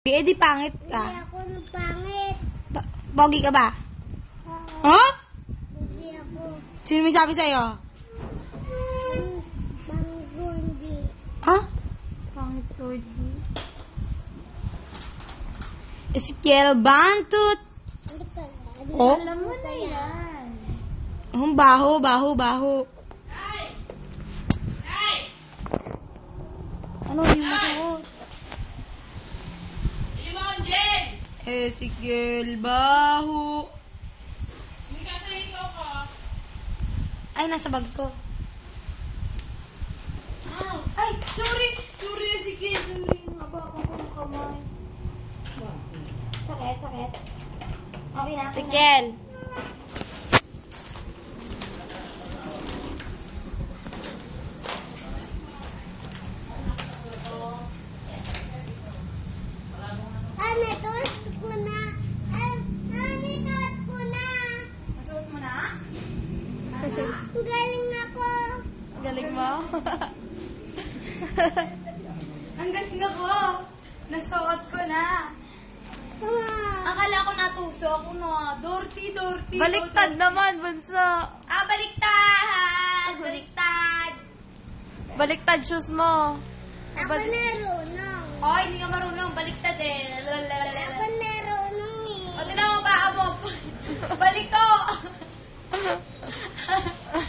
Eh, di pangit ka. Hindi ako ng pangit. Pogi ka ba? Oo. Huh? Hindi ako. Sino may sabi sa'yo? Panggundi. Ha? Pangit ko, G. Ezekiel Bantut. Hindi ka. Oh? Alam mo na yan. Baho, baho, baho. Ano yung masuot? Ezekiel Baho. Ay, nasa bag ko. Ay, sorry. Sorry, Ezekiel. Sorry. Nabakan ko ng kamay. Sakit, sakit. Okay na. Ezekiel. Natuot ko na. Natuot ko na. Nasuot mo na? Ang galing ako. Galing mo? Ang galing ako. Nasuot ko na. Akala ko natuso ako na. Dorty. Baliktad naman, bunso. Baliktad! Baliktad! Baliktad shoes mo. Ako narunong. Oh, hindi ka marunong. Baliktad eh. Ako narunong eh. O, tinan mo ba mo? Balik ko!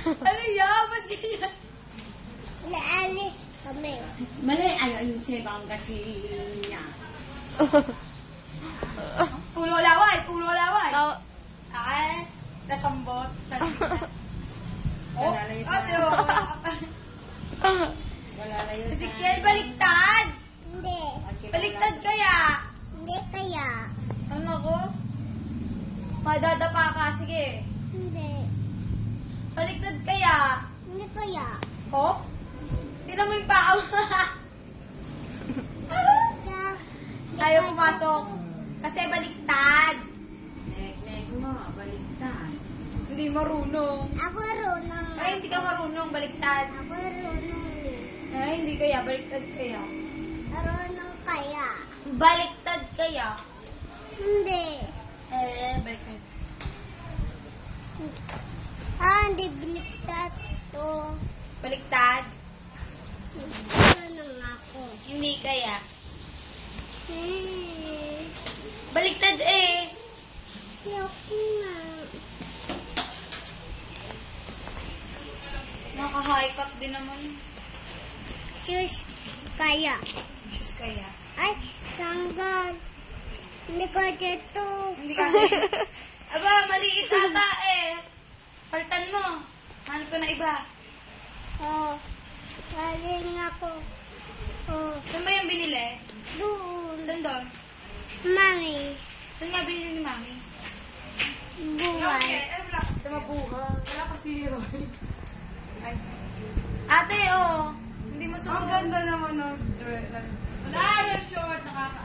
Ano yan? Ba't ganyan? Naalis kami. Mali, ayusin bang kasi niya. Pulo laway! Pulo laway! Taw- Ay, nasambot. Oh, Wala na yun. diba? Wala na yun. Ezekiel, baliktad! Hindi. Baliktad kaya! Hindi kaya. Ano ko? Madadapa ka, sige. Hindi. Baliktad kaya? Hindi kaya. Oh? Tignan mo yung paa mo. Tayo pumasok. Kasi baliktad. Nek mo, baliktad. Hindi marunong. Ako marunong. Ay, hindi ka marunong. Baliktad. Ako marunong. Ay, hindi kaya. Baliktad kaya. Marunong kaya. Baliktad kaya. Hindi. Baliktad. Hindi baliktad to. Baliktad. Marunong ako. Hindi kaya. Hmm. Baliktad eh. Ayoko na. Naka-high cut din naman. Choose kaya. Diyos kaya. Ay, tanggal. Hindi ko dito. Hindi kasi. Aba, maliit ata eh. Paltan mo. Hanap ko na iba. Oh, galing ako. Oh, Saan ba yung binili? doon. Saan doon? Mami, Saan nga binili ni Mami? buhay. Sa Mabuhay. Wala pa si Roy. Ate, oh. Hindi mo sumunod. Ang ganda naman ng dress. Wala yung short,